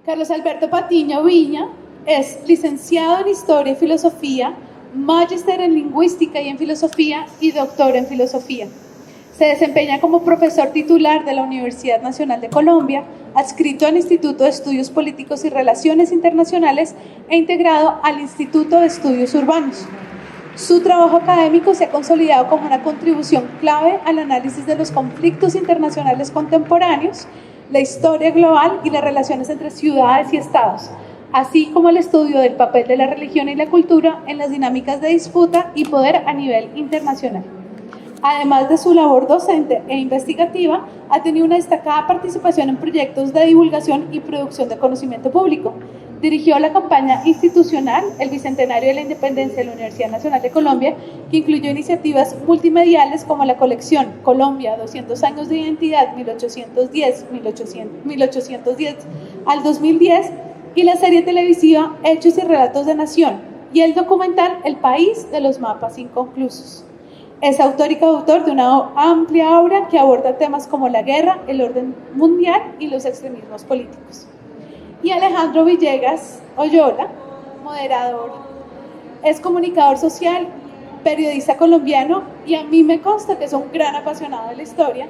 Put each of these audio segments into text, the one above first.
Carlos Alberto Patiño Viña es licenciado en Historia y Filosofía, magíster en Lingüística y en Filosofía y doctor en Filosofía. Se desempeña como profesor titular de la Universidad Nacional de Colombia, adscrito al Instituto de Estudios Políticos y Relaciones Internacionales e integrado al Instituto de Estudios Urbanos. Su trabajo académico se ha consolidado como una contribución clave al análisis de los conflictos internacionales contemporáneos, la historia global y las relaciones entre ciudades y estados, así como el estudio del papel de la religión y la cultura en las dinámicas de disputa y poder a nivel internacional. Además de su labor docente e investigativa, ha tenido una destacada participación en proyectos de divulgación y producción de conocimiento público. Dirigió la campaña institucional El Bicentenario de la Independencia de la Universidad Nacional de Colombia, que incluyó iniciativas multimediales como la colección Colombia, 200 años de identidad, 1810 al 2010, y la serie televisiva Hechos y Relatos de Nación, y el documental El País de los Mapas Inconclusos. Es autor y coautor de una amplia obra que aborda temas como la guerra, el orden mundial y los extremismos políticos. Y Alejandro Villegas Oyola, moderador, es comunicador social, periodista colombiano, y a mí me consta que es un gran apasionado de la historia,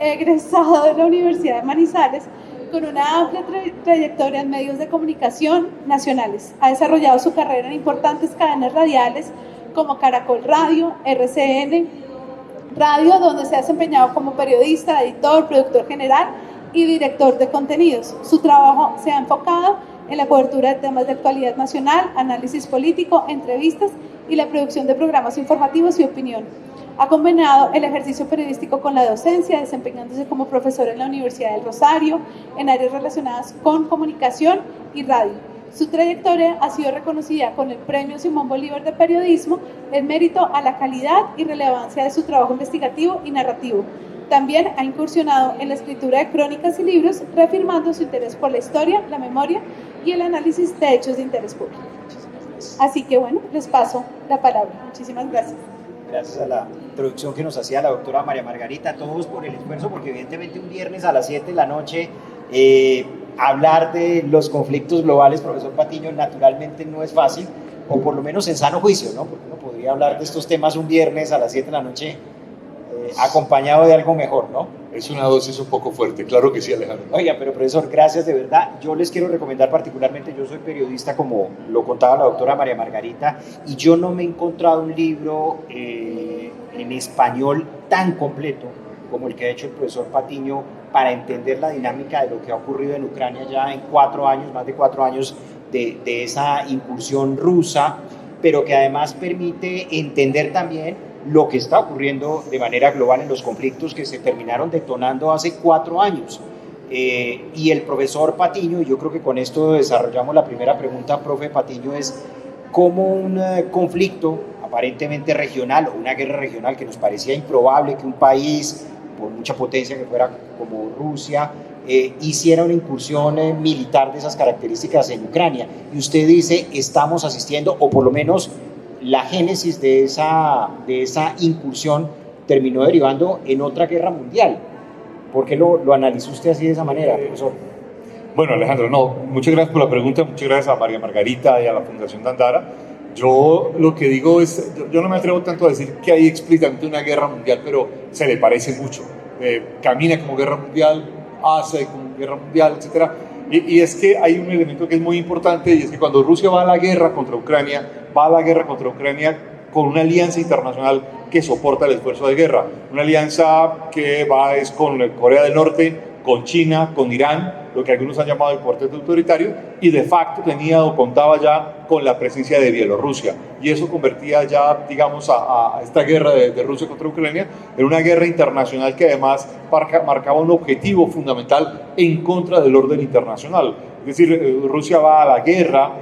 egresado de la Universidad de Manizales, con una amplia trayectoria en medios de comunicación nacionales. Ha desarrollado su carrera en importantes cadenas radiales como Caracol Radio, RCN Radio, donde se ha desempeñado como periodista, editor, productor general y director de contenidos. Su trabajo se ha enfocado en la cobertura de temas de actualidad nacional, análisis político, entrevistas y la producción de programas informativos y opinión. Ha combinado el ejercicio periodístico con la docencia, desempeñándose como profesor en la Universidad del Rosario, en áreas relacionadas con comunicación y radio. Su trayectoria ha sido reconocida con el Premio Simón Bolívar de Periodismo en mérito a la calidad y relevancia de su trabajo investigativo y narrativo. También ha incursionado en la escritura de crónicas y libros, reafirmando su interés por la historia, la memoria y el análisis de hechos de interés público. Así que bueno, les paso la palabra. Muchísimas gracias. Gracias a la introducción que nos hacía la doctora María Margarita, a todos por el esfuerzo, porque evidentemente un viernes a las 7 de la noche hablar de los conflictos globales, profesor Patiño, naturalmente no es fácil, o por lo menos en sano juicio, ¿no? Porque uno podría hablar de estos temas un viernes a las 7 de la noche acompañado de algo mejor, ¿no? Es una dosis un poco fuerte, claro que sí, Alejandro. Oiga, pero profesor, gracias de verdad. Yo les quiero recomendar particularmente, yo soy periodista, como lo contaba la doctora María Margarita, y yo no me he encontrado un libro en español tan completo como el que ha hecho el profesor Patiño para entender la dinámica de lo que ha ocurrido en Ucrania ya en 4 años, más de 4 años de esa incursión rusa, pero que además permite entender también lo que está ocurriendo de manera global en los conflictos que se terminaron detonando hace 4 años. Y el profesor Patiño, y yo creo que con esto desarrollamos la primera pregunta, profe Patiño, es cómo un conflicto aparentemente regional o una guerra regional que nos parecía improbable que un país, por mucha potencia que fuera como Rusia, hiciera una incursión militar de esas características en Ucrania. Y usted dice, estamos asistiendo, o por lo menos la génesis de esa incursión terminó derivando en otra guerra mundial. ¿Por qué lo analizó usted así de esa manera, profesor? Bueno, Alejandro, muchas gracias por la pregunta, muchas gracias a María Margarita y a la Fundación Dandara. Yo lo que digo es, yo no me atrevo tanto a decir que hay explícitamente una guerra mundial, pero se le parece mucho. Camina como guerra mundial, hace como guerra mundial, etc. Y es que hay un elemento que es muy importante, y es que cuando Rusia va a la guerra contra Ucrania con una alianza internacional que soporta el esfuerzo de guerra. Una alianza que es con Corea del Norte, con China, con Irán, lo que algunos han llamado el cuarteto autoritario, y de facto tenía o contaba ya con la presencia de Bielorrusia. Y eso convertía ya, digamos, a esta guerra de Rusia contra Ucrania en una guerra internacional que además marcaba un objetivo fundamental en contra del orden internacional. Es decir, Rusia va a la guerra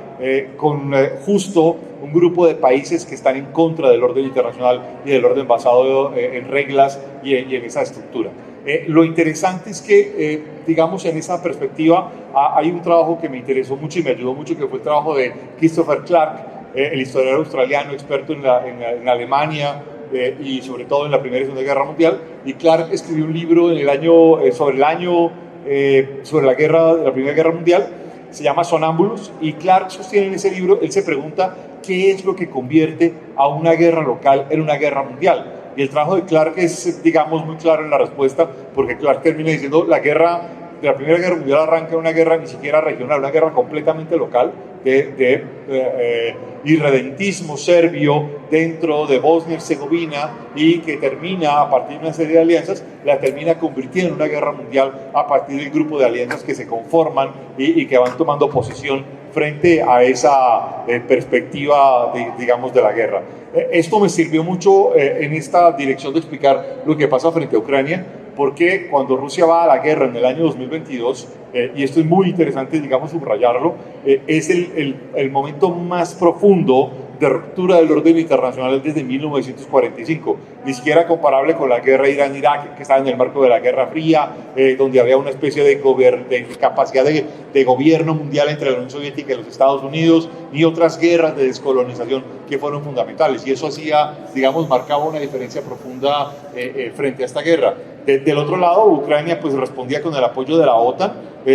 con justo un grupo de países que están en contra del orden internacional y del orden basado en reglas y en esa estructura. Lo interesante es que, digamos, en esa perspectiva hay un trabajo que me interesó mucho y me ayudó mucho, que fue el trabajo de Christopher Clark, el historiador australiano experto en Alemania y sobre todo en la Primera y Segunda Guerra Mundial. Y Clark escribió un libro en sobre la Primera Guerra Mundial. se llama Sonámbulos, y Clark sostiene en ese libro, él se pregunta qué es lo que convierte a una guerra local en una guerra mundial. Y el trabajo de Clark es, digamos, muy claro en la respuesta, porque Clark termina diciendo la Primera Guerra Mundial arranca en una guerra ni siquiera regional, una guerra completamente local de irredentismo serbio dentro de Bosnia y Herzegovina, y que termina a partir de una serie de alianzas, la termina convirtiendo en una guerra mundial a partir del grupo de alianzas que se conforman y que van tomando posición frente a esa perspectiva, digamos, de la guerra. Esto me sirvió mucho en esta dirección de explicar lo que pasa frente a Ucrania, porque cuando Rusia va a la guerra en el año 2022, y esto es muy interesante, digamos, subrayarlo, es el momento más profundo de ruptura del orden internacional desde 1945, ni siquiera comparable con la guerra Irán-Irak, que estaba en el marco de la Guerra Fría, donde había una especie de capacidad de gobierno mundial entre la Unión Soviética y los Estados Unidos, y otras guerras de descolonización que fueron fundamentales, y eso hacía, digamos, marcaba una diferencia profunda frente a esta guerra. Del otro lado, Ucrania pues respondía con el apoyo de la OTAN,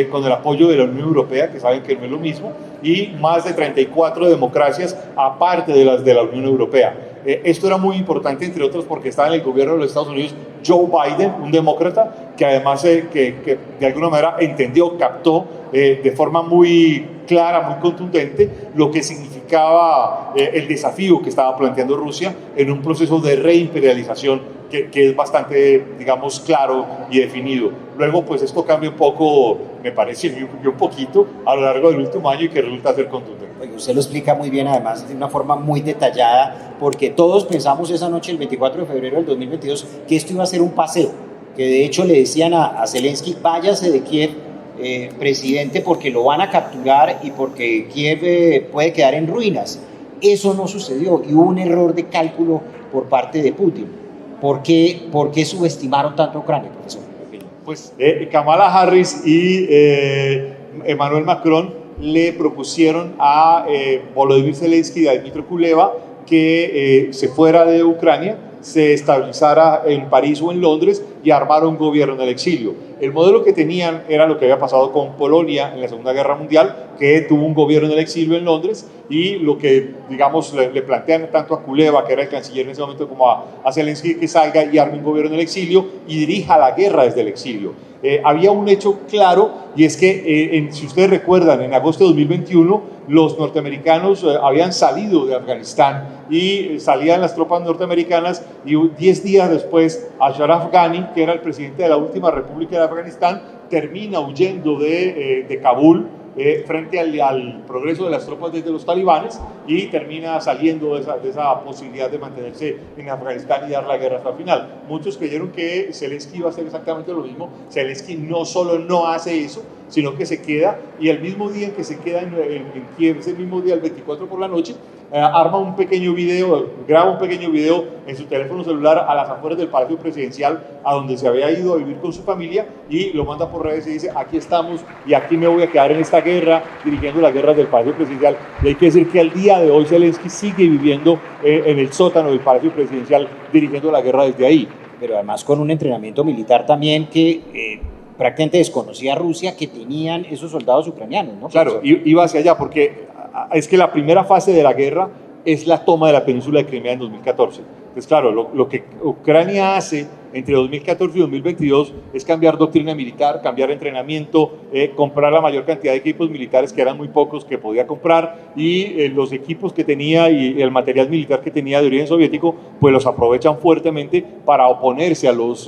con el apoyo de la Unión Europea, que saben que no es lo mismo, y más de 34 democracias aparte de las de la Unión Europea. Esto era muy importante, entre otros, porque estaba en el gobierno de los Estados Unidos Joe Biden, un demócrata, que además que de alguna manera entendió, captó de forma muy clara, muy contundente, lo que significaba el desafío que estaba planteando Rusia en un proceso de reimperialización que es bastante, digamos, claro y definido. Luego, pues esto cambia un poco, me parece, un poquito a lo largo del último año, y que resulta ser contundente. Oye, usted lo explica muy bien, además de una forma muy detallada, porque todos pensamos esa noche, el 24 de febrero del 2022, que esto iba a ser un paseo, que de hecho le decían a Zelensky, váyase de Kiev, presidente, porque lo van a capturar y porque Kiev puede quedar en ruinas. Eso no sucedió, y hubo un error de cálculo por parte de Putin. ¿Por qué subestimaron tanto a Ucrania, profesor? Pues Kamala Harris y Emmanuel Macron le propusieron a Volodymyr Zelensky y a Dmytro Kuleba que se fuera de Ucrania, se estabilizara en París o en Londres y armara un gobierno en el exilio. El modelo que tenían era lo que había pasado con Polonia en la Segunda Guerra Mundial, que tuvo un gobierno en el exilio en Londres, y lo que, digamos, le plantean tanto a Kuleba, que era el canciller en ese momento, como a Zelensky, que salga y arme un gobierno en el exilio y dirija la guerra desde el exilio. Había un hecho claro, y es que, si ustedes recuerdan, en agosto de 2021, los norteamericanos habían salido de Afganistán, y salían las tropas norteamericanas, y 10 días después Ashraf Ghani, que era el presidente de la última república de Afganistán, termina huyendo de Kabul frente al progreso de las tropas desde los talibanes, y termina saliendo de esa posibilidad de mantenerse en Afganistán y dar la guerra hasta el final. Muchos creyeron que Zelensky iba a hacer exactamente lo mismo. Zelensky no solo no hace eso, sino que se queda, y el mismo día en que se queda en Kiev, ese mismo día, el 24 por la noche, arma un pequeño video, graba un pequeño video en su teléfono celular a las afueras del Palacio Presidencial, a donde se había ido a vivir con su familia, y lo manda por redes y dice: aquí estamos y aquí me voy a quedar en esta guerra, dirigiendo las guerras del Palacio Presidencial. Y hay que decir que al día de hoy Zelensky sigue viviendo en el sótano del Palacio Presidencial, dirigiendo la guerra desde ahí. Pero además con un entrenamiento militar también que prácticamente desconocía Rusia, que tenían esos soldados ucranianos, ¿no? Claro, iba hacia allá, porque es que la primera fase de la guerra es la toma de la península de Crimea en 2014. Entonces, claro, lo que Ucrania hace entre 2014 y 2022 es cambiar doctrina militar, cambiar entrenamiento, comprar la mayor cantidad de equipos militares, que eran muy pocos que podía comprar, y los equipos que tenía y el material militar que tenía de origen soviético, pues los aprovechan fuertemente para oponerse a los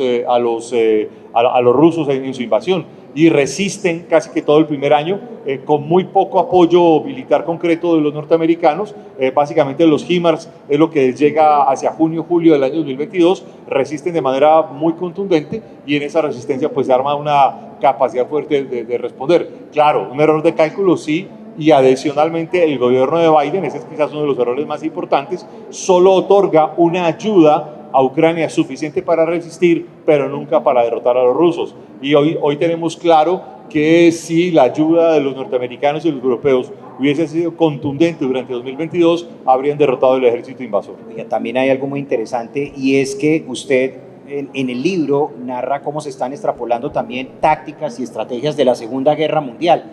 rusos en su invasión, y resisten casi que todo el primer año con muy poco apoyo militar concreto de los norteamericanos. Básicamente los HIMARS es lo que les llega hacia junio, julio del año 2022, resisten de manera muy contundente, y en esa resistencia pues se arma una capacidad fuerte de responder. Claro, un error de cálculo sí, y adicionalmente el gobierno de Biden, ese es quizás uno de los errores más importantes, solo otorga una ayuda a Ucrania suficiente para resistir, pero nunca para derrotar a los rusos. Y hoy tenemos claro que si la ayuda de los norteamericanos y los europeos hubiese sido contundente durante 2022, habrían derrotado el ejército invasor. Oiga, también hay algo muy interesante, y es que usted en el libro narra cómo se están extrapolando también tácticas y estrategias de la Segunda Guerra Mundial.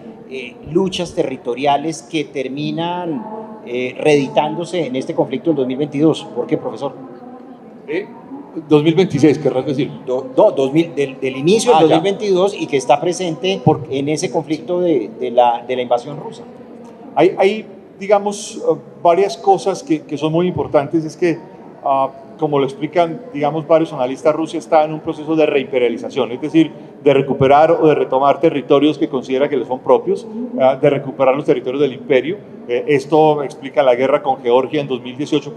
luchas territoriales que terminan reeditándose en este conflicto del 2022. ¿Por qué, profesor? 2026, querrás decir. Del inicio del ya. 2022 y que está presente en ese conflicto de la invasión rusa. Hay digamos, varias cosas que son muy importantes. Es que, como lo explican, digamos, varios analistas, Rusia está en un proceso de reimperialización, es decir, de recuperar o de retomar territorios que considera que les son propios, de recuperar los territorios del imperio. Esto explica la guerra con Georgia en 2008,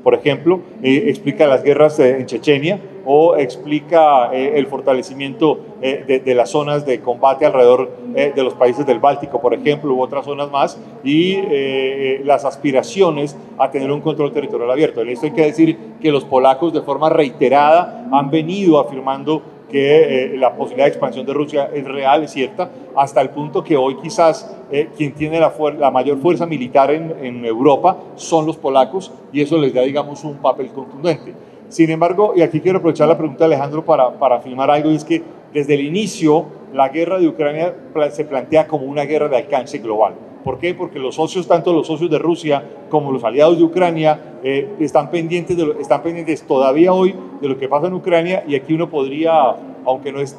por ejemplo, explica las guerras en Chechenia, o explica el fortalecimiento de las zonas de combate alrededor de los países del Báltico, por ejemplo, u otras zonas más, y las aspiraciones a tener un control territorial abierto. En esto hay que decir que los polacos de forma reiterada han venido afirmando que la posibilidad de expansión de Rusia es real, es cierta, hasta el punto que hoy quizás quien tiene la mayor fuerza militar en Europa son los polacos, y eso les da, digamos, un papel contundente. Sin embargo, y aquí quiero aprovechar la pregunta de Alejandro para afirmar algo, y es que desde el inicio la guerra de Ucrania se plantea como una guerra de alcance global. ¿Por qué? Porque los socios, tanto los socios de Rusia como los aliados de Ucrania, están pendientes todavía hoy de lo que pasa en Ucrania, y aquí uno podría, aunque no es,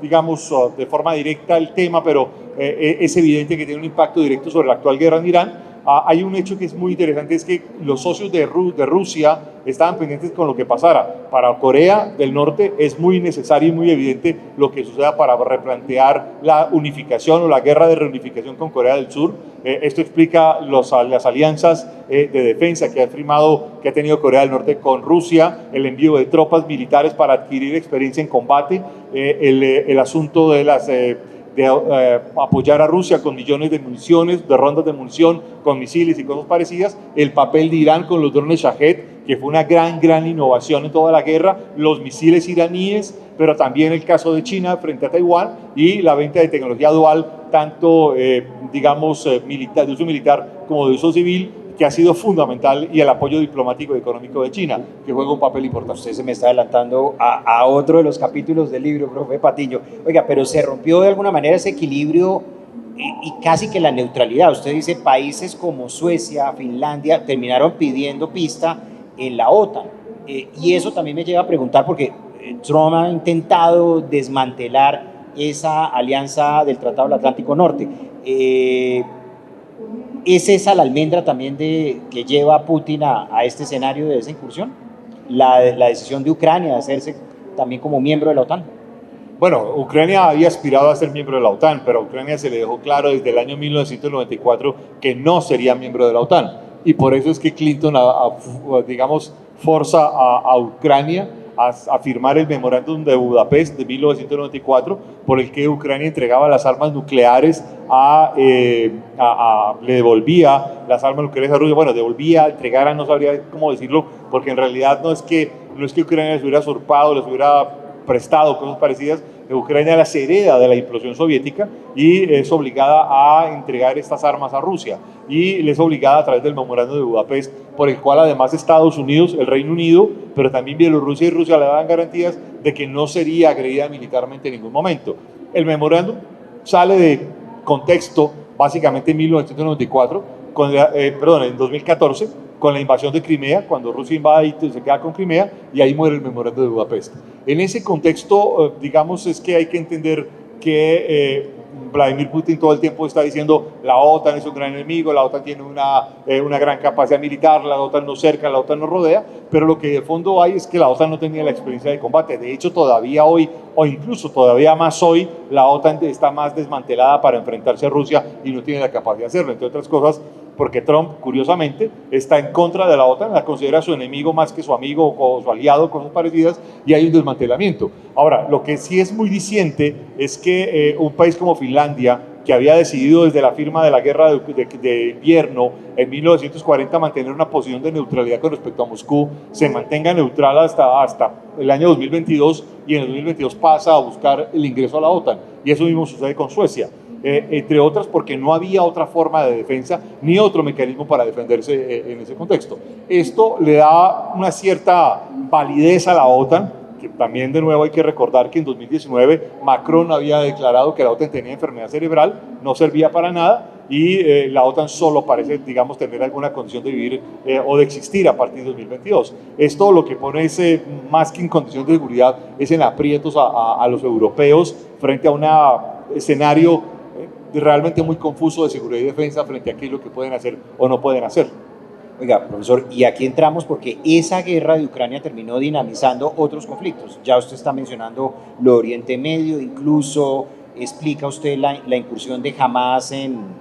digamos, de forma directa el tema, pero es evidente que tiene un impacto directo sobre la actual guerra en Irán. Hay un hecho que es muy interesante, es que los socios de Rusia estaban pendientes con lo que pasara. Para Corea del Norte es muy necesario y muy evidente lo que suceda para replantear la unificación o la guerra de reunificación con Corea del Sur. Esto explica las alianzas de defensa que ha tenido Corea del Norte con Rusia, el envío de tropas militares para adquirir experiencia en combate, el asunto de apoyar a Rusia con millones de municiones, de rondas de munición, con misiles y cosas parecidas, el papel de Irán con los drones Shahed, que fue una gran innovación en toda la guerra, los misiles iraníes, pero también el caso de China frente a Taiwán, y la venta de tecnología dual, tanto militar, de uso militar como de uso civil, que ha sido fundamental, y el apoyo diplomático y económico de China, que juega un papel importante. Usted se me está adelantando a otro de los capítulos del libro, profe Patiño. Oiga, pero se rompió de alguna manera ese equilibrio y casi que la neutralidad. Usted dice países como Suecia, Finlandia, terminaron pidiendo pista en la OTAN. Y eso también me lleva a preguntar, porque Trump ha intentado desmantelar esa alianza del Tratado del Atlántico Norte. ¿Es esa la almendra también que lleva a Putin a este escenario de esa incursión? La decisión de Ucrania de hacerse también como miembro de la OTAN. Bueno, Ucrania había aspirado a ser miembro de la OTAN, pero a Ucrania se le dejó claro desde el año 1994 que no sería miembro de la OTAN. Y por eso es que Clinton, digamos, forza a Ucrania a firmar el memorándum de Budapest de 1994, por el que Ucrania entregaba las armas nucleares le devolvía las armas nucleares a Rusia. Bueno, devolvía, entregara, no sabría cómo decirlo, porque en realidad no es que Ucrania les hubiera usurpado, les hubiera prestado, cosas parecidas. Ucrania las hereda de la implosión soviética y es obligada a entregar estas armas a Rusia, y les es obligada a través del memorándum de Budapest, por el cual además Estados Unidos, el Reino Unido, pero también Bielorrusia y Rusia le daban garantías de que no sería agredida militarmente en ningún momento. El memorándum sale de contexto básicamente en 1994, en 2014, con la invasión de Crimea, cuando Rusia invade y se queda con Crimea, y ahí muere el memorándum de Budapest. En ese contexto, digamos, es que hay que entender que Vladimir Putin todo el tiempo está diciendo la OTAN es un gran enemigo, la OTAN tiene una gran capacidad militar, la OTAN nos cerca, la OTAN nos rodea, pero lo que de fondo hay es que la OTAN no tenía la experiencia de combate. De hecho, todavía hoy, o incluso todavía más hoy, la OTAN está más desmantelada para enfrentarse a Rusia y no tiene la capacidad de hacerlo, entre otras cosas porque Trump, curiosamente, está en contra de la OTAN, la considera su enemigo más que su amigo o su aliado, cosas parecidas, y hay un desmantelamiento. Ahora, lo que sí es muy diciente es que un país como Finlandia, que había decidido desde la firma de la guerra de invierno en 1940 mantener una posición de neutralidad con respecto a Moscú, se mantenga neutral hasta el año 2022, y en el 2022 pasa a buscar el ingreso a la OTAN, y eso mismo sucede con Suecia. Entre otras porque no había otra forma de defensa ni otro mecanismo para defenderse en ese contexto. Esto le da una cierta validez a la OTAN, que también de nuevo hay que recordar que en 2019 Macron había declarado que la OTAN tenía enfermedad cerebral, no servía para nada, y la OTAN solo parece, digamos, tener alguna condición de vivir o de existir a partir de 2022. Esto lo que pone es, más que en condición de seguridad, es en aprietos a los europeos frente a un escenario realmente muy confuso de seguridad y defensa frente a aquello que pueden hacer o no pueden hacer. Oiga, profesor, y aquí entramos porque esa guerra de Ucrania terminó dinamizando otros conflictos. Ya usted está mencionando lo de Oriente Medio, incluso explica usted la incursión de Hamas en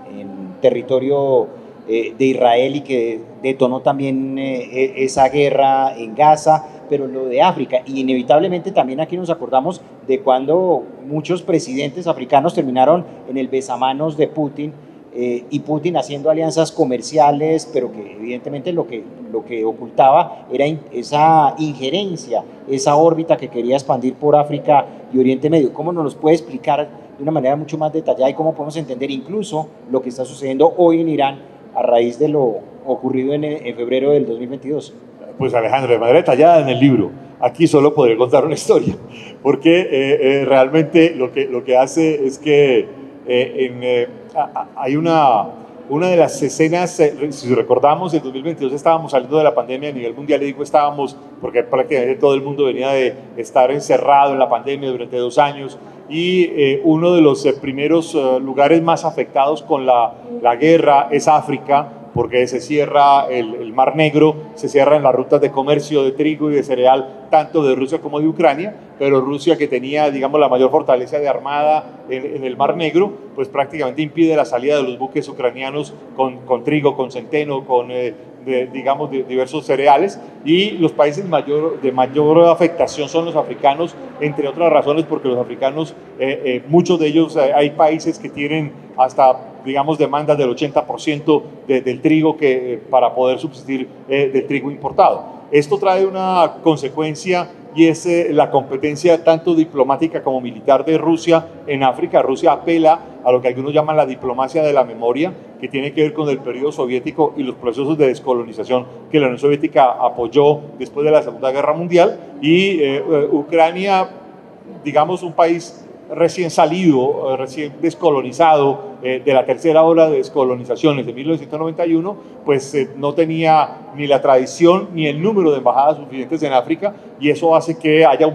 territorio de Israel y que detonó también esa guerra en Gaza, pero lo de África, y inevitablemente también aquí nos acordamos de cuando muchos presidentes africanos terminaron en el besamanos de Putin, y Putin haciendo alianzas comerciales, pero que evidentemente lo que ocultaba era esa injerencia, esa órbita que quería expandir por África y Oriente Medio. ¿Cómo nos los puede explicar de una manera mucho más detallada y cómo podemos entender incluso lo que está sucediendo hoy en Irán a raíz de lo ocurrido en febrero del 2022? Pues Alejandro, de manera detallada en el libro. Aquí solo podré contar una historia, porque realmente lo que hace es que hay una de las escenas, si recordamos, en 2022 estábamos saliendo de la pandemia a nivel mundial, y digo estábamos porque prácticamente todo el mundo venía de estar encerrado en la pandemia durante 2 años, y uno de los primeros lugares más afectados con la guerra es África, porque se cierra el Mar Negro, se cierran las rutas de comercio de trigo y de cereal, tanto de Rusia como de Ucrania, pero Rusia, que tenía, digamos, la mayor fortaleza de armada en el Mar Negro, pues prácticamente impide la salida de los buques ucranianos con trigo, con centeno, con digamos, diversos cereales, y los países de mayor afectación son los africanos, entre otras razones porque los africanos, muchos de ellos, hay países que tienen hasta, digamos, demandas del 80% del trigo para poder subsistir del trigo importado. Esto trae una consecuencia, y es la competencia tanto diplomática como militar de Rusia en África. Rusia apela a lo que algunos llaman la diplomacia de la memoria, que tiene que ver con el periodo soviético y los procesos de descolonización que la Unión Soviética apoyó después de la Segunda Guerra Mundial, y Ucrania, digamos, un país recién salido, recién descolonizado, de la tercera ola de descolonizaciones de 1991, pues no tenía ni la tradición ni el número de embajadas suficientes en África, y eso hace que haya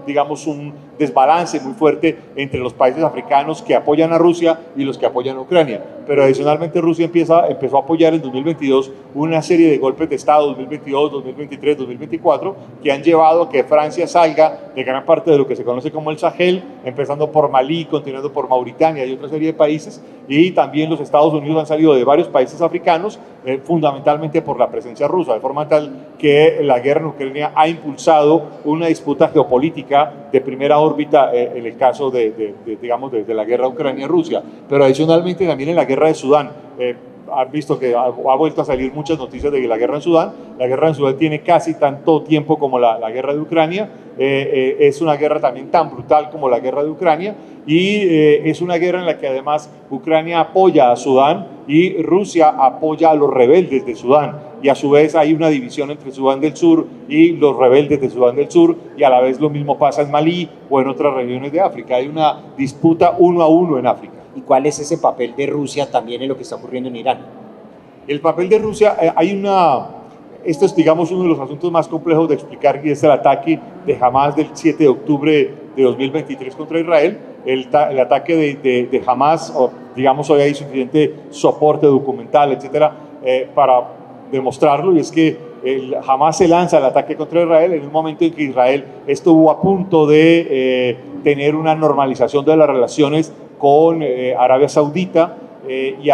digamos, un desbalance muy fuerte entre los países africanos que apoyan a Rusia y los que apoyan a Ucrania. Pero adicionalmente Rusia empezó a apoyar en 2022 una serie de golpes de Estado, 2022, 2023, 2024, que han llevado a que Francia salga de gran parte de lo que se conoce como el Sahel, empezando por Malí, continuando por Mauritania y otra serie de países, y también los Estados Unidos han salido de varios países africanos, fundamentalmente por la presencia rusa, de forma tal que la guerra en Ucrania ha impulsado una disputa geopolítica de primera órbita en el caso digamos, de la guerra Ucrania-Rusia, pero adicionalmente también en la guerra de Sudán. Han visto que ha vuelto a salir muchas noticias de la guerra en Sudán. La guerra en Sudán tiene casi tanto tiempo como la guerra de Ucrania. Es una guerra también tan brutal como la guerra de Ucrania, y es una guerra en la que además Ucrania apoya a Sudán y Rusia apoya a los rebeldes de Sudán, y a su vez hay una división entre Sudán del Sur y los rebeldes de Sudán del Sur, y a la vez lo mismo pasa en Malí o en otras regiones de África. Hay una disputa 1 a 1 en África. ¿Y cuál es ese papel de Rusia también en lo que está ocurriendo en Irán? El papel de Rusia, esto es, digamos, uno de los asuntos más complejos de explicar, y es el ataque de Hamas del 7 de octubre de 2023 contra Israel. El ataque de Hamas, digamos, hoy hay suficiente soporte documental, etcétera, para demostrarlo, y es que Hamas se lanza al ataque contra Israel en un momento en que Israel estuvo a punto de tener una normalización de las relaciones con Arabia Saudita, y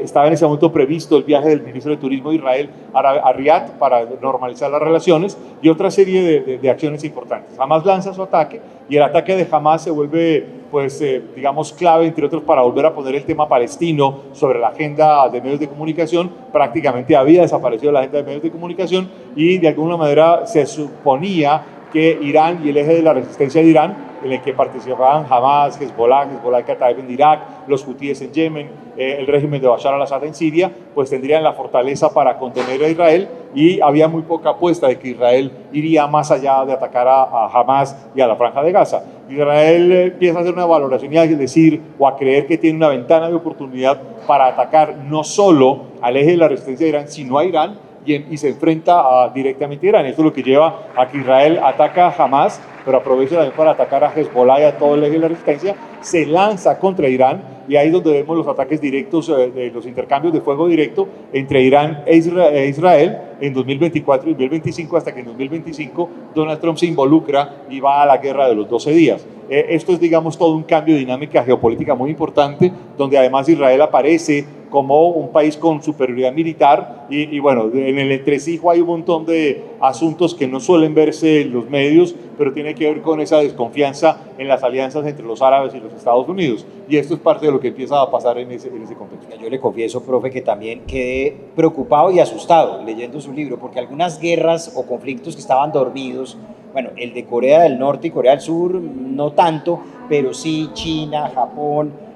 estaba en ese momento previsto el viaje del ministro de Turismo de Israel a Riad para normalizar las relaciones, y otra serie de acciones importantes. Hamas lanza su ataque, y el ataque de Hamas se vuelve, pues, digamos, clave, entre otros, para volver a poner el tema palestino sobre la agenda de medios de comunicación. Prácticamente había desaparecido la agenda de medios de comunicación, y de alguna manera se suponía que Irán y el eje de la resistencia de Irán, en el que participaban Hamas, Hezbollah Kataib en Irak, los hutíes en Yemen, el régimen de Bashar al-Assad en Siria, pues tendrían la fortaleza para contener a Israel, y había muy poca apuesta de que Israel iría más allá de atacar a Hamas y a la Franja de Gaza. Israel empieza a hacer una valoración y a decir o a creer que tiene una ventana de oportunidad para atacar no solo al eje de la resistencia de Irán, sino a Irán, y se enfrenta directamente a Irán. Esto es lo que lleva a que Israel ataca a Hamas, pero aprovecha también para atacar a Hezbollah y a todo el eje de la resistencia, se lanza contra Irán, y ahí es donde vemos los ataques directos, de los intercambios de fuego directo entre Irán e Israel en 2024 y 2025, hasta que en 2025 Donald Trump se involucra y va a la guerra de los 12 días. Esto es, digamos, todo un cambio de dinámica geopolítica muy importante, donde además Israel aparece como un país con superioridad militar, y bueno, en el entresijo hay un montón de asuntos que no suelen verse en los medios, pero tiene que ver con esa desconfianza en las alianzas entre los árabes y los Estados Unidos, y esto es parte de lo que empieza a pasar en ese contexto. Yo le confieso, profe, que también quedé preocupado y asustado leyendo su libro, porque algunas guerras o conflictos que estaban dormidos, bueno, el de Corea del Norte y Corea del Sur no tanto, pero sí China, Japón,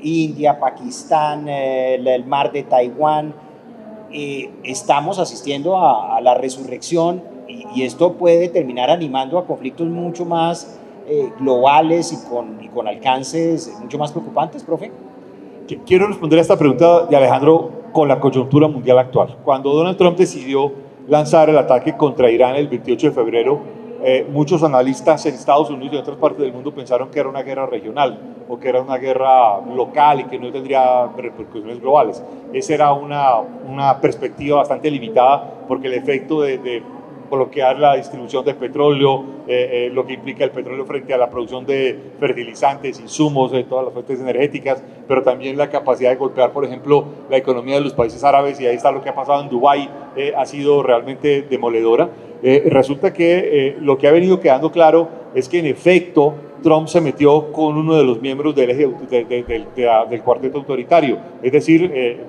India, Pakistán, el mar de Taiwán, estamos asistiendo a la resurrección, y esto puede terminar animando a conflictos mucho más globales y con alcances mucho más preocupantes, profe. Quiero responder a esta pregunta de Alejandro con la coyuntura mundial actual. Cuando Donald Trump decidió lanzar el ataque contra Irán el 28 de febrero, muchos analistas en Estados Unidos y en otras partes del mundo pensaron que era una guerra regional o que era una guerra local y que no tendría repercusiones globales. Esa era una perspectiva bastante limitada, porque el efecto de bloquear la distribución de petróleo, lo que implica el petróleo frente a la producción de fertilizantes, insumos, de todas las fuentes energéticas, pero también la capacidad de golpear, por ejemplo, la economía de los países árabes, y ahí está lo que ha pasado en Dubái, ha sido realmente demoledora. Resulta que lo que ha venido quedando claro es que en efecto Trump se metió con uno de los miembros del eje del cuarteto autoritario, es decir,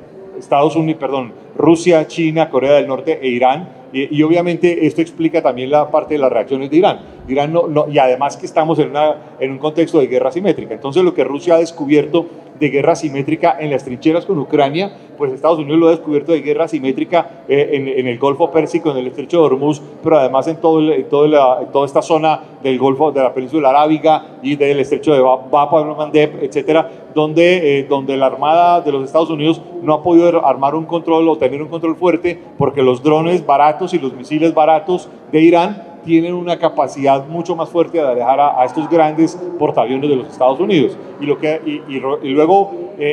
Rusia, China, Corea del Norte e Irán, y obviamente esto explica también la parte de las reacciones de Irán. Y además que estamos en un contexto de guerra asimétrica. Entonces, lo que Rusia ha descubierto de guerra asimétrica en las trincheras con Ucrania, pues Estados Unidos lo ha descubierto de guerra asimétrica en el Golfo Pérsico, en el Estrecho de Hormuz, pero además en toda esta zona del Golfo, de la Península Arábiga y del Estrecho de Bab el-Mandeb, etcétera, donde la Armada de los Estados Unidos no ha podido armar un control o tener un control fuerte, porque los drones baratos y los misiles baratos de Irán tienen una capacidad mucho más fuerte de alejar a estos grandes portaaviones de los Estados Unidos. Y luego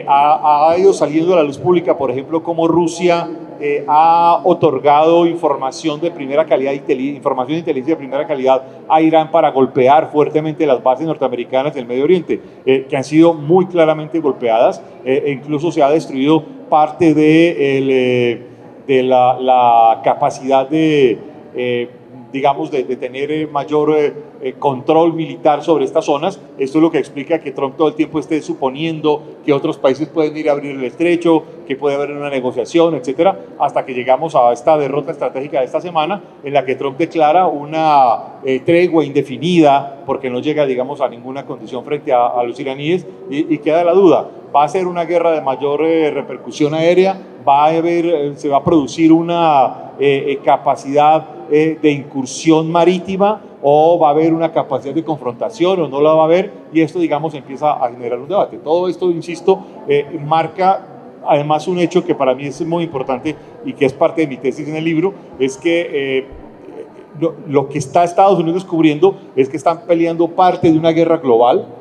ha ido saliendo a la luz pública, por ejemplo, cómo Rusia ha otorgado información de primera calidad, información de inteligencia de primera calidad a Irán para golpear fuertemente las bases norteamericanas del Medio Oriente, que han sido muy claramente golpeadas, e incluso se ha destruido parte de la capacidad digamos, de tener mayor control militar sobre estas zonas. Esto es lo que explica que Trump todo el tiempo esté suponiendo que otros países pueden ir a abrir el estrecho, que puede haber una negociación, etcétera, hasta que llegamos a esta derrota estratégica de esta semana, en la que Trump declara una tregua indefinida, porque no llega, digamos, a ninguna condición frente a los iraníes, y queda la duda: ¿va a ser una guerra de mayor repercusión aérea? ¿Se va a producir una capacidad de incursión marítima, o va a haber una capacidad de confrontación, o no la va a haber? Y esto, digamos, empieza a generar un debate. Todo esto, insisto, marca además un hecho que para mí es muy importante y que es parte de mi tesis en el libro, es que lo que está Estados Unidos descubriendo es que están peleando parte de una guerra global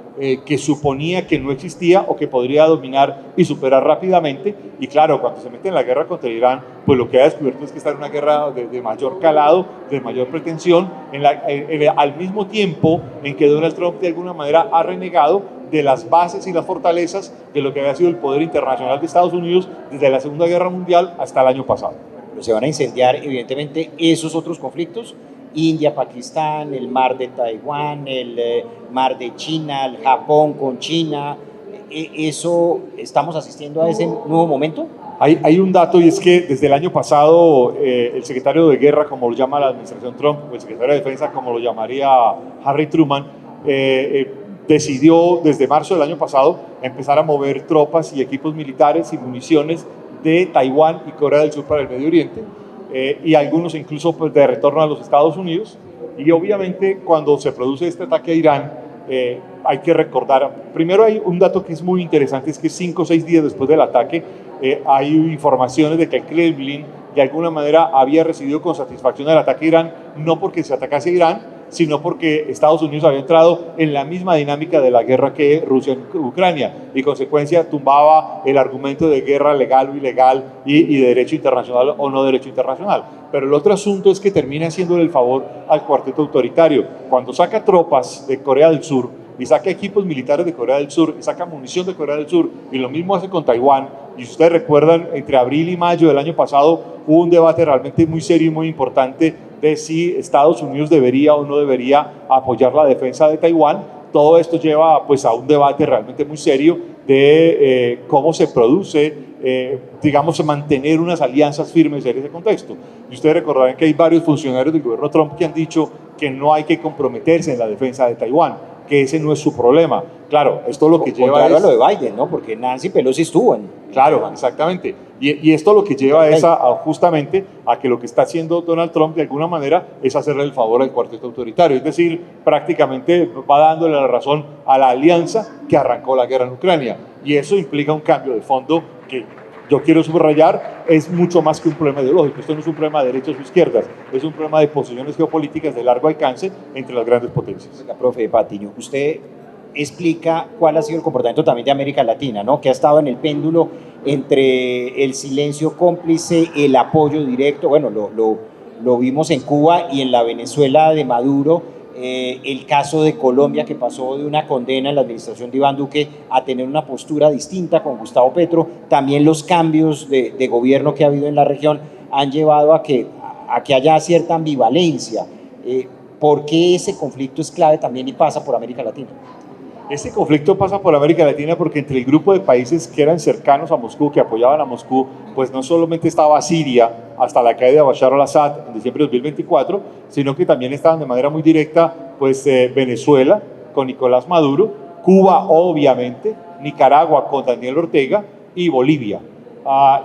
que suponía que no existía o que podría dominar y superar rápidamente. Y claro, cuando se mete en la guerra contra Irán, pues lo que ha descubierto es que está en una guerra de mayor calado, de mayor pretensión, al mismo tiempo en que Donald Trump de alguna manera ha renegado de las bases y las fortalezas de lo que había sido el poder internacional de Estados Unidos desde la Segunda Guerra Mundial hasta el año pasado. Pero se van a incendiar evidentemente esos otros conflictos: India, Pakistán, el mar de Taiwán, el mar de China, el Japón con China. eso, ¿estamos asistiendo a ese nuevo momento? Hay un dato, y es que desde el año pasado el secretario de guerra, como lo llama la administración Trump, o el secretario de defensa, como lo llamaría Harry Truman, decidió desde marzo del año pasado empezar a mover tropas y equipos militares y municiones de Taiwán y Corea del Sur para el Medio Oriente, y algunos incluso pues, de retorno a los Estados Unidos. Y obviamente cuando se produce este ataque a Irán, hay que recordar, primero hay un dato que es muy interesante, es que 5 o 6 días después del ataque hay informaciones de que el Kremlin de alguna manera había recibido con satisfacción el ataque a Irán, no porque se atacase a Irán, sino porque Estados Unidos había entrado en la misma dinámica de la guerra que Rusia en Ucrania, y consecuencia tumbaba el argumento de guerra legal o ilegal y de derecho internacional o no derecho internacional. Pero el otro asunto es que termina haciéndole el favor al cuarteto autoritario. Cuando saca tropas de Corea del Sur y saca equipos militares de Corea del Sur y saca munición de Corea del Sur, y lo mismo hace con Taiwán, y si ustedes recuerdan, entre abril y mayo del año pasado hubo un debate realmente muy serio y muy importante de si Estados Unidos debería o no debería apoyar la defensa de Taiwán. Todo esto lleva pues a un debate realmente muy serio de cómo se produce, digamos, mantener unas alianzas firmes en ese contexto. Y ustedes recordarán que hay varios funcionarios del gobierno Trump que han dicho que no hay que comprometerse en la defensa de Taiwán, que ese no es su problema. Claro, esto lo que lleva es... a lo de Biden, ¿no? Porque Nancy Pelosi estuvo en... Claro, exactamente. Y esto lo que lleva es justamente a que lo que está haciendo Donald Trump de alguna manera es hacerle el favor al cuarteto autoritario. Es decir, prácticamente va dándole la razón a la alianza que arrancó la guerra en Ucrania. Y eso implica un cambio de fondo que yo quiero subrayar, es mucho más que un problema ideológico. Esto no es un problema de derechas o izquierdas, es un problema de posiciones geopolíticas de largo alcance entre las grandes potencias. Oiga, profe Patiño, usted explica cuál ha sido el comportamiento también de América Latina, ¿no? Que ha estado en el péndulo entre el silencio cómplice, el apoyo directo, bueno, lo vimos en Cuba y en la Venezuela de Maduro, el caso de Colombia, que pasó de una condena en la administración de Iván Duque a tener una postura distinta con Gustavo Petro. También los cambios de gobierno que ha habido en la región han llevado a que haya cierta ambivalencia. ¿Por qué ese conflicto es clave también y pasa por América Latina? Ese conflicto pasa por América Latina porque entre el grupo de países que eran cercanos a Moscú, que apoyaban a Moscú, pues no solamente estaba Siria hasta la caída de Bashar al-Assad en diciembre de 2024, sino que también estaban de manera muy directa pues Venezuela con Nicolás Maduro, Cuba obviamente, Nicaragua con Daniel Ortega y Bolivia.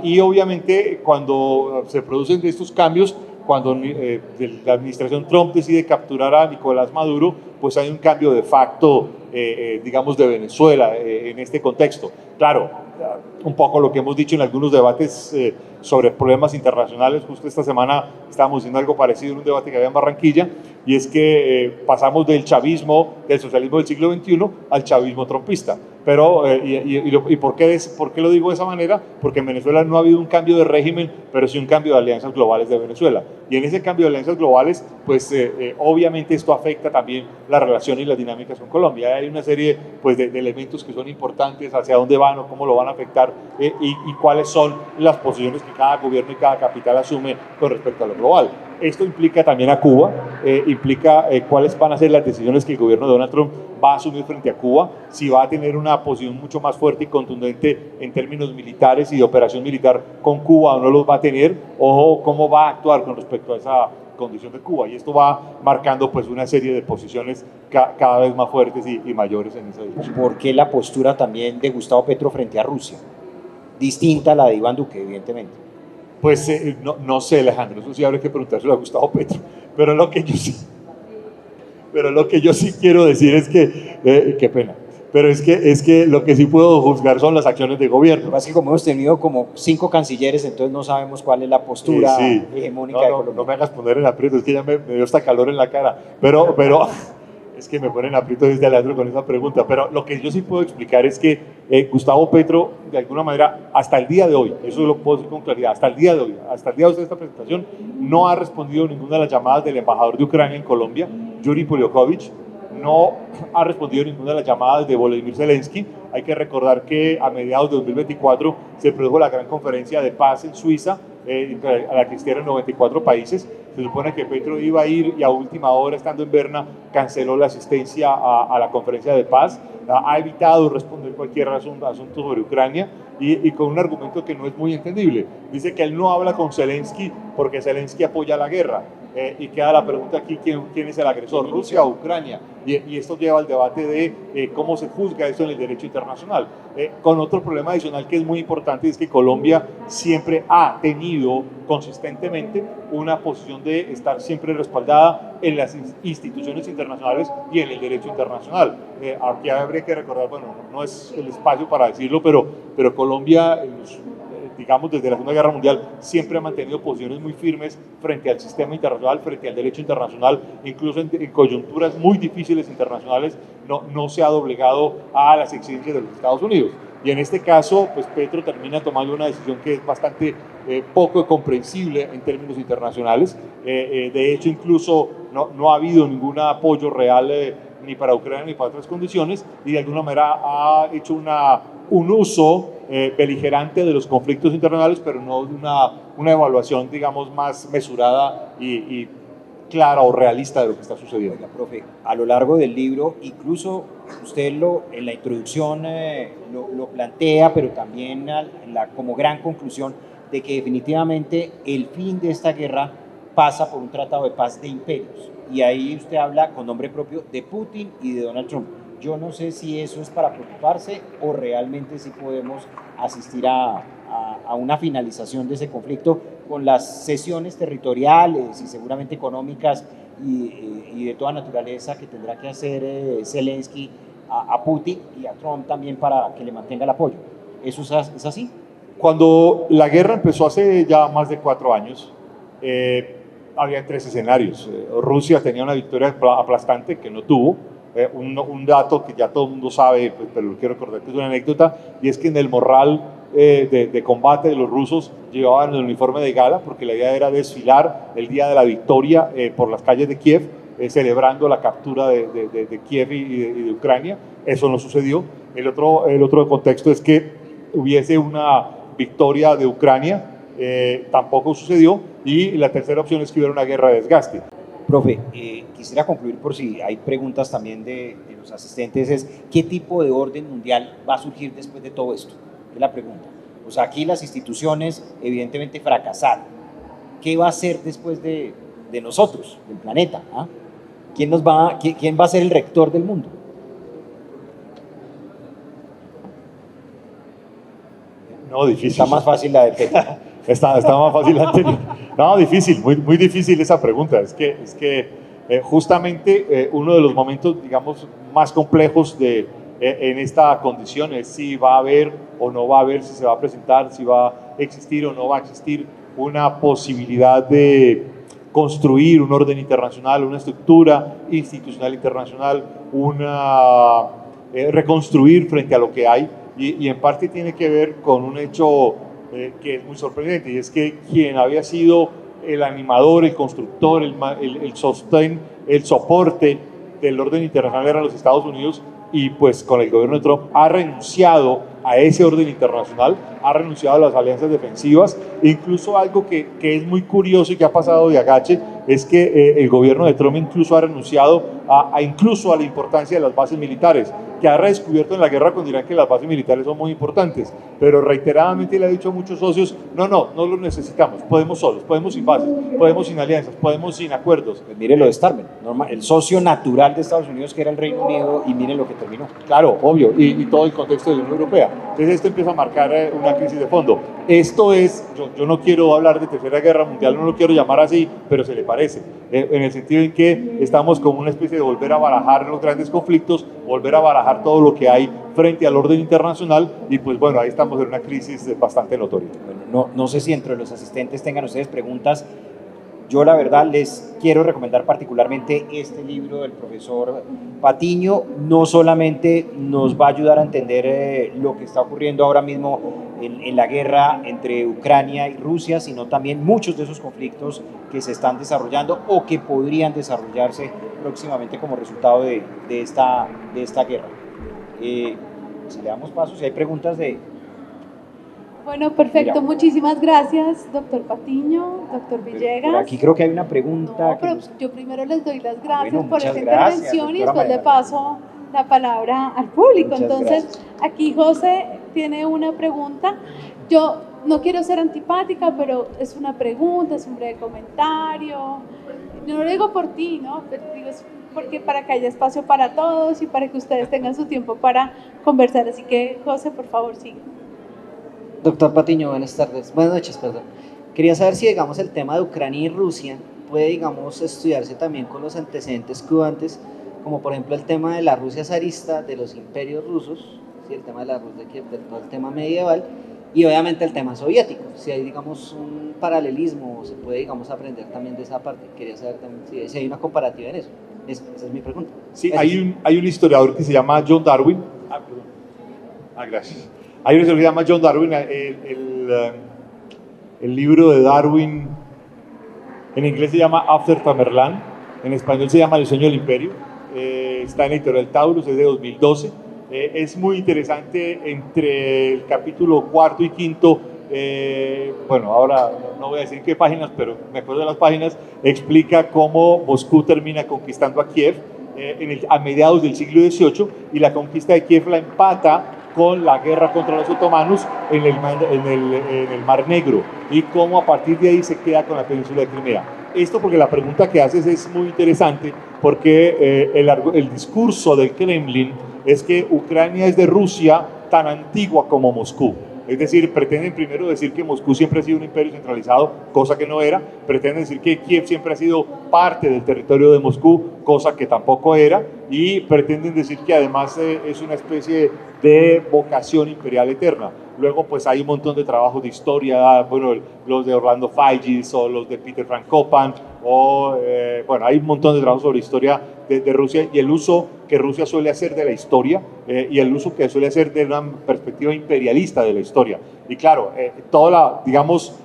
Y obviamente cuando se producen estos cambios, cuando la administración Trump decide capturar a Nicolás Maduro, pues hay un cambio de facto, digamos, de Venezuela en este contexto. Claro, un poco lo que hemos dicho en algunos debates sobre problemas internacionales. Justo esta semana estábamos haciendo algo parecido en un debate que había en Barranquilla, y es que pasamos del chavismo, del socialismo del siglo XXI al chavismo trumpista. Pero, ¿por qué lo digo de esa manera? Porque en Venezuela no ha habido un cambio de régimen, pero sí un cambio de alianzas globales de Venezuela. Y en ese cambio de alianzas globales, pues obviamente esto afecta también la relación y las dinámicas con Colombia. Hay una serie pues, de elementos que son importantes, hacia dónde van o cómo lo van a afectar, y cuáles son las posiciones que cada gobierno y cada capital asume con respecto a lo global. Esto implica también a Cuba, implica cuáles van a ser las decisiones que el gobierno de Donald Trump va a asumir frente a Cuba, si va a tener una posición mucho más fuerte y contundente en términos militares y de operación militar con Cuba o no los va a tener, o cómo va a actuar con respecto a esa condición de Cuba. Y esto va marcando pues una serie de posiciones cada vez más fuertes y mayores en esa dirección. ¿Por qué la postura también de Gustavo Petro frente a Rusia? Distinta a la de Iván Duque, evidentemente. Pues no sé, Alejandro, eso sí habría que preguntárselo a Gustavo Petro, pero lo que yo sí quiero decir es que, qué pena, pero es que lo que sí puedo juzgar son las acciones de gobierno. Lo que pasa es que como hemos tenido como 5 cancilleres, entonces no sabemos cuál es la postura hegemónica de Colombia. No me hagas poner en aprieto, es que ya me dio hasta calor en la cara, pero es que me ponen aprieto desde Alejandro con esa pregunta. Pero lo que yo sí puedo explicar es que Gustavo Petro, de alguna manera, hasta el día de hoy, eso lo puedo decir con claridad, hasta el día de hoy de esta presentación, no ha respondido ninguna de las llamadas del embajador de Ucrania en Colombia, Yuri Polyakhovich, no ha respondido ninguna de las llamadas de Volodymyr Zelensky. Hay que recordar que a mediados de 2024 se produjo la gran conferencia de paz en Suiza, a la que asistieron 94 países. Se supone que Petro iba a ir y a última hora, estando en Berna, canceló la asistencia a la conferencia de paz. Ha evitado responder cualquier asunto sobre Ucrania y con un argumento que no es muy entendible. Dice que él no habla con Zelensky porque Zelensky apoya la guerra. Y queda la pregunta aquí, ¿quién es el agresor? ¿Rusia o Ucrania? Y esto lleva al debate de cómo se juzga esto en el derecho internacional. Con otro problema adicional que es muy importante, es que Colombia siempre ha tenido consistentemente una posición de estar siempre respaldada en las instituciones internacionales y en el derecho internacional. Aquí habría que recordar, bueno, no es el espacio para decirlo, pero Colombia, digamos, desde la Segunda Guerra Mundial, siempre ha mantenido posiciones muy firmes frente al sistema internacional, frente al derecho internacional, incluso en coyunturas muy difíciles internacionales, no se ha doblegado a las exigencias de los Estados Unidos. Y en este caso, pues Petro termina tomando una decisión que es bastante poco comprensible en términos internacionales. De hecho, incluso no ha habido ningún apoyo real ni para Ucrania ni para otras condiciones, y de alguna manera ha hecho un uso beligerante de los conflictos internacionales, pero no de una evaluación, digamos, más mesurada y clara o realista de lo que está sucediendo. Oiga, profe, a lo largo del libro, incluso usted en la introducción lo plantea, pero también como gran conclusión de que definitivamente el fin de esta guerra pasa por un tratado de paz de imperios. Y ahí usted habla con nombre propio de Putin y de Donald Trump. Yo no sé si eso es para preocuparse o realmente si podemos asistir a una finalización de ese conflicto con las cesiones territoriales y seguramente económicas y de toda naturaleza que tendrá que hacer Zelensky a Putin y a Trump también para que le mantenga el apoyo. ¿Eso es así? Cuando la guerra empezó hace ya más de 4 años, había 3 escenarios. Rusia tenía una victoria aplastante que no tuvo. Un dato que ya todo el mundo sabe, pues, pero lo quiero recordar que es una anécdota, y es que en el morral de combate de los rusos llevaban el uniforme de gala, porque la idea era desfilar el día de la victoria por las calles de Kiev, celebrando la captura de Kiev y de Ucrania. Eso no sucedió. El otro contexto es que hubiese una victoria de Ucrania, tampoco sucedió, y la tercera opción es que hubiera una guerra de desgaste. Profe, quisiera concluir por si hay preguntas también de los asistentes, es ¿qué tipo de orden mundial va a surgir después de todo esto? Es la pregunta. O sea, aquí las instituciones evidentemente fracasaron. ¿Qué va a ser después de nosotros, del planeta? ¿Ah? ¿Quién va a ser el rector del mundo? No, difícil. Está más fácil la de Petro. Está más fácil la anterior. No, difícil, muy difícil esa pregunta. Es que justamente uno de los momentos, digamos, más complejos en esta condición es si va a haber o no va a haber, si se va a presentar, si va a existir o no va a existir una posibilidad de construir un orden internacional, una estructura institucional internacional, reconstruir frente a lo que hay, y en parte tiene que ver con un hecho que es muy sorprendente, y es que quien había sido el animador, el constructor, el sostén, el soporte del orden internacional eran los Estados Unidos, y pues con el gobierno de Trump ha renunciado a ese orden internacional, ha renunciado a las alianzas defensivas. Incluso algo que es muy curioso y que ha pasado de agache es que el gobierno de Trump incluso ha renunciado incluso a la importancia de las bases militares, que ha redescubierto en la guerra con Irán que las bases militares son muy importantes, pero reiteradamente le ha dicho a muchos socios, no los necesitamos, podemos solos, podemos sin bases, podemos sin alianzas, podemos sin acuerdos. Pues mire lo de Starmer, el socio natural de Estados Unidos que era el Reino Unido, y miren lo que terminó. Claro, obvio, y todo el contexto de la Unión Europea. Entonces esto empieza a marcar una crisis de fondo. Esto es, yo no quiero hablar de Tercera Guerra Mundial, no lo quiero llamar así, pero se le parece, en el sentido en que estamos como una especie de volver a barajar los grandes conflictos, volver a barajar todo lo que hay frente al orden internacional, y pues bueno, ahí estamos en una crisis bastante notoria. Bueno, no sé si entre los asistentes tengan ustedes preguntas. Yo la verdad les quiero recomendar particularmente este libro del profesor Patiño. No solamente nos va a ayudar a entender lo que está ocurriendo ahora mismo en la guerra entre Ucrania y Rusia, sino también muchos de esos conflictos que se están desarrollando o que podrían desarrollarse próximamente como resultado de esta guerra. Si le damos paso, si hay preguntas de... Bueno, perfecto. Mira. Muchísimas gracias, doctor Patiño, doctor Villegas. Por aquí creo que hay una pregunta. No, pero yo primero les doy las gracias Bueno, por muchas esta gracias, intervención y doctora después le María paso la palabra al público. Muchas Entonces, gracias. aquí José tiene una pregunta. Yo no quiero ser antipática, pero es una pregunta, es un breve comentario. Yo no lo digo por ti, ¿no? Pero digo, es porque para que haya espacio para todos y para que ustedes tengan su tiempo para conversar. Así que, José, por favor, sigue. Doctor Patiño, buenas tardes. Buenas noches, perdón. Quería saber si, digamos, el tema de Ucrania y Rusia puede, digamos, estudiarse también con los antecedentes que hubo antes, como por ejemplo el tema de la Rusia zarista, de los imperios rusos, ¿sí? El tema de la Rusia, de todo el tema medieval, y obviamente el tema soviético. Si hay, digamos, un paralelismo, o se puede, digamos, aprender también de esa parte. Quería saber también si hay una comparativa en eso. Esa es mi pregunta. Sí, hay un historiador que se llama John Darwin. Gracias. Hay un historiador que se llama John Darwin. El libro de Darwin en inglés se llama After Tamerlane, en español se llama El sueño del imperio. Está en la editorial Taurus, es de 2012. Es muy interesante entre el capítulo cuarto y quinto. Bueno, ahora no voy a decir qué páginas, pero me acuerdo de las páginas. Explica cómo Moscú termina conquistando a Kiev a mediados del siglo XVIII, y la conquista de Kiev la empata con la guerra contra los otomanos en el Mar Negro, y cómo a partir de ahí se queda con la península de Crimea. Esto porque la pregunta que haces es muy interesante, porque el discurso del Kremlin es que Ucrania es de Rusia tan antigua como Moscú. Es decir, pretenden primero decir que Moscú siempre ha sido un imperio centralizado, cosa que no era. Pretenden decir que Kiev siempre ha sido parte del territorio de Moscú, cosa que tampoco era. Y pretenden decir que además es una especie de vocación imperial eterna. Luego, pues hay un montón de trabajos de historia, bueno, los de Orlando Figes o los de Peter Frank Kopan, bueno, hay un montón de trabajos sobre historia de Rusia, y el uso que Rusia suele hacer de la historia y el uso que suele hacer de una perspectiva imperialista de la historia. Y claro, digamos,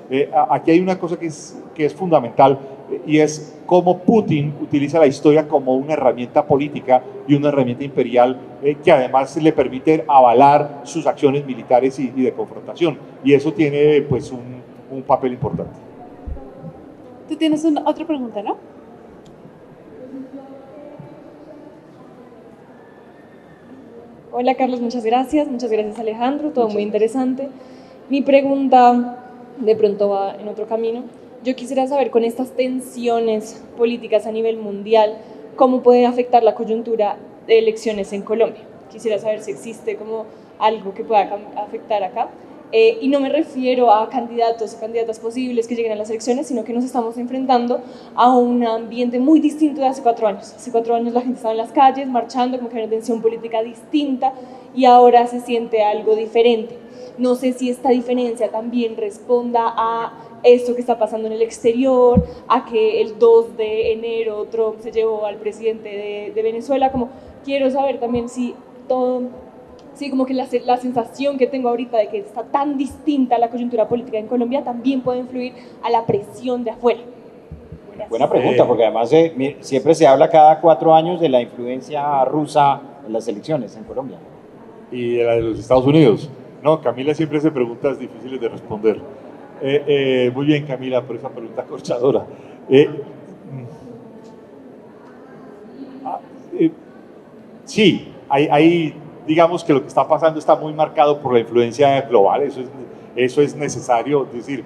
aquí hay una cosa que es fundamental, y es cómo Putin utiliza la historia como una herramienta política y una herramienta imperial que además le permite avalar sus acciones militares y de confrontación. Y eso tiene pues un papel importante. Tú tienes otra pregunta, ¿no? Hola Carlos, muchas gracias Alejandro, todo muy interesante. Mi pregunta de pronto va en otro camino. Yo quisiera saber, con estas tensiones políticas a nivel mundial, ¿cómo puede afectar la coyuntura de elecciones en Colombia? Quisiera saber si existe como algo que pueda afectar acá. Y no me refiero a candidatos o candidatas posibles que lleguen a las elecciones, sino que nos estamos enfrentando a un ambiente muy distinto de hace 4 años. Hace 4 años la gente estaba en las calles, marchando, como que había una tensión política distinta, y ahora se siente algo diferente. No sé si esta diferencia también responda a esto que está pasando en el exterior, a que el 2 de enero Trump se llevó al presidente de Venezuela. Como quiero saber también si todo... Sí, como que la sensación que tengo ahorita de que está tan distinta la coyuntura política en Colombia también puede influir a la presión de afuera. Buena pregunta, porque además siempre se habla cada 4 años de la influencia rusa en las elecciones en Colombia. Y de la de los Estados Unidos. No, Camila siempre hace preguntas difíciles de responder. Muy bien, Camila, por esa pregunta corchadora. Sí, hay digamos que lo que está pasando está muy marcado por la influencia global, eso es necesario. Es decir,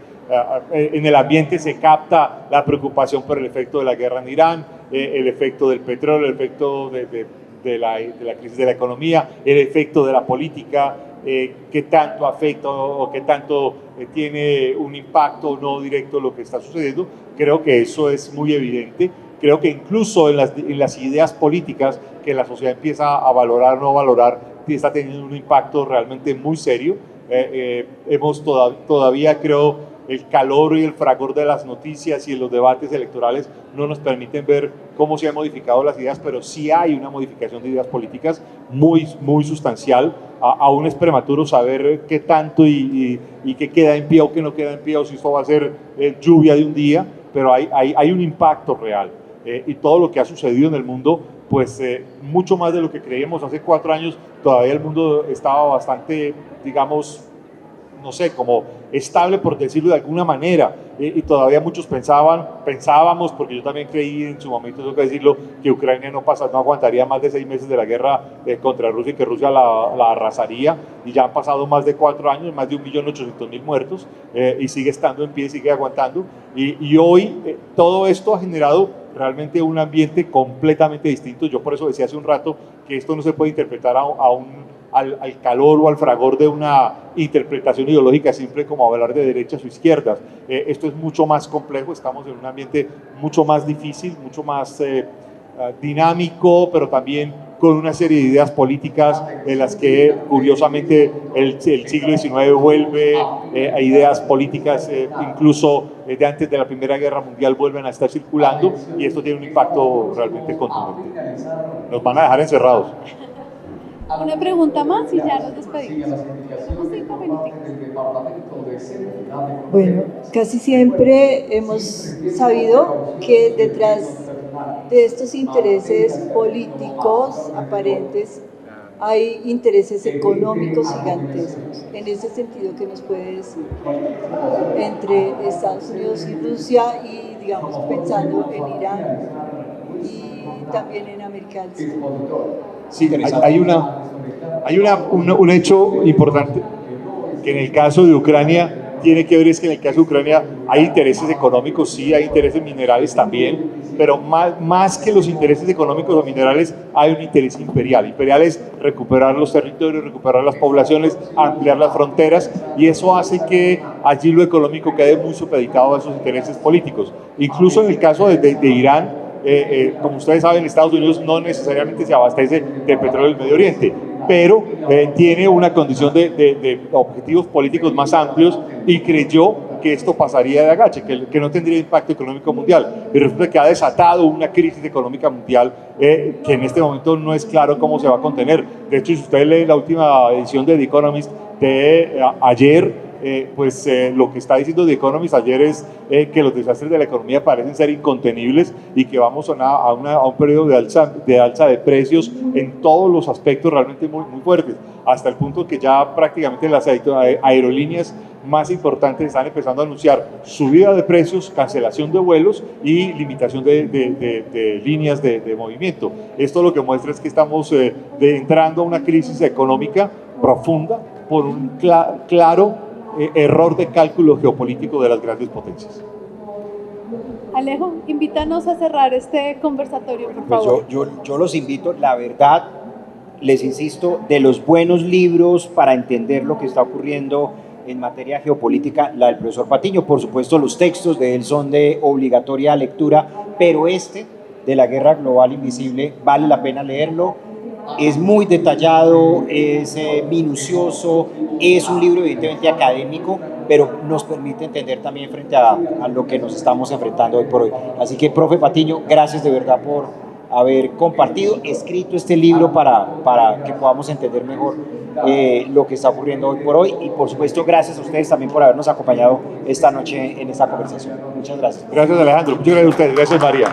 en el ambiente se capta la preocupación por el efecto de la guerra en Irán, el efecto del petróleo, el efecto de la crisis de la economía, el efecto de la política, qué tanto afecta o qué tanto tiene un impacto no directo lo que está sucediendo. Creo que eso es muy evidente. Creo que incluso en las ideas políticas que la sociedad empieza a valorar o no valorar, está teniendo un impacto realmente muy serio. Hemos todavía, creo, el calor y el fragor de las noticias y los debates electorales no nos permiten ver cómo se han modificado las ideas, pero sí hay una modificación de ideas políticas muy, muy sustancial. Aún es prematuro saber qué tanto y qué queda en pie o qué no queda en pie, o si esto va a ser lluvia de un día, pero hay un impacto real. y todo lo que ha sucedido en el mundo, pues mucho más de lo que creíamos hace 4 años. Todavía el mundo estaba bastante, digamos, no sé, como estable, por decirlo de alguna manera, y todavía muchos pensábamos, porque yo también creí en su momento, tengo que decirlo, que Ucrania no aguantaría más de 6 meses de la guerra contra Rusia, y que Rusia la arrasaría, y ya han pasado más de 4 años, más de 1.800.000 muertos, y sigue estando en pie, sigue aguantando, y hoy todo esto ha generado realmente un ambiente completamente distinto. Yo por eso decía hace un rato que esto no se puede interpretar al calor o al fragor de una interpretación ideológica simple como hablar de derechas o izquierdas. Esto es mucho más complejo, estamos en un ambiente mucho más difícil, mucho más dinámico, pero también con una serie de ideas políticas en las que curiosamente el siglo XIX vuelve a ideas políticas incluso de antes de la Primera Guerra Mundial vuelven a estar circulando, y esto tiene un impacto realmente contundente. Nos van a dejar encerrados. Una pregunta más y ya nos despedimos. Tenemos 5 minutos. Bueno, casi siempre hemos sabido que detrás de estos intereses políticos aparentes hay intereses económicos gigantescos. En ese sentido, ¿qué nos puede decir? Entre Estados Unidos y Rusia y, digamos, pensando en Irán y también en América del Sur. Sí, hay un hecho importante que en el caso de Ucrania tiene que ver, es que en el caso de Ucrania hay intereses económicos, sí, hay intereses minerales también, pero más que los intereses económicos o minerales hay un interés imperial. Imperial es recuperar los territorios, recuperar las poblaciones, ampliar las fronteras, y eso hace que allí lo económico quede muy supeditado a esos intereses políticos. Incluso en el caso de Irán, como ustedes saben, Estados Unidos no necesariamente se abastece del petróleo del Medio Oriente, pero tiene una condición de objetivos políticos más amplios, y creyó que esto pasaría de agache, que no tendría impacto económico mundial, y resulta que ha desatado una crisis económica mundial que en este momento no es claro cómo se va a contener. De hecho, si usted lee la última edición de The Economist de ayer, lo que está diciendo The Economist ayer es que los desastres de la economía parecen ser incontenibles, y que vamos a un periodo de alza de precios en todos los aspectos realmente muy, muy fuertes, hasta el punto que ya prácticamente las aerolíneas más importantes están empezando a anunciar subida de precios, cancelación de vuelos y limitación de líneas de movimiento. Esto lo que muestra es que estamos entrando a una crisis económica profunda por un claro error de cálculo geopolítico de las grandes potencias. Alejo, invítanos a cerrar este conversatorio, por favor. Yo los invito, la verdad, les insisto, de los buenos libros para entender lo que está ocurriendo en materia geopolítica, la del profesor Patiño. Por supuesto, los textos de él son de obligatoria lectura, pero este, de la guerra global invisible, vale la pena leerlo. Es muy detallado, es minucioso, es un libro evidentemente académico, pero nos permite entender también frente a lo que nos estamos enfrentando hoy por hoy. Así que, profe Patiño, gracias de verdad por haber escrito este libro para que podamos entender mejor lo que está ocurriendo hoy por hoy, y por supuesto gracias a ustedes también por habernos acompañado esta noche en esta conversación. Muchas gracias. Gracias, Alejandro. Muchas gracias a ustedes. Gracias, María.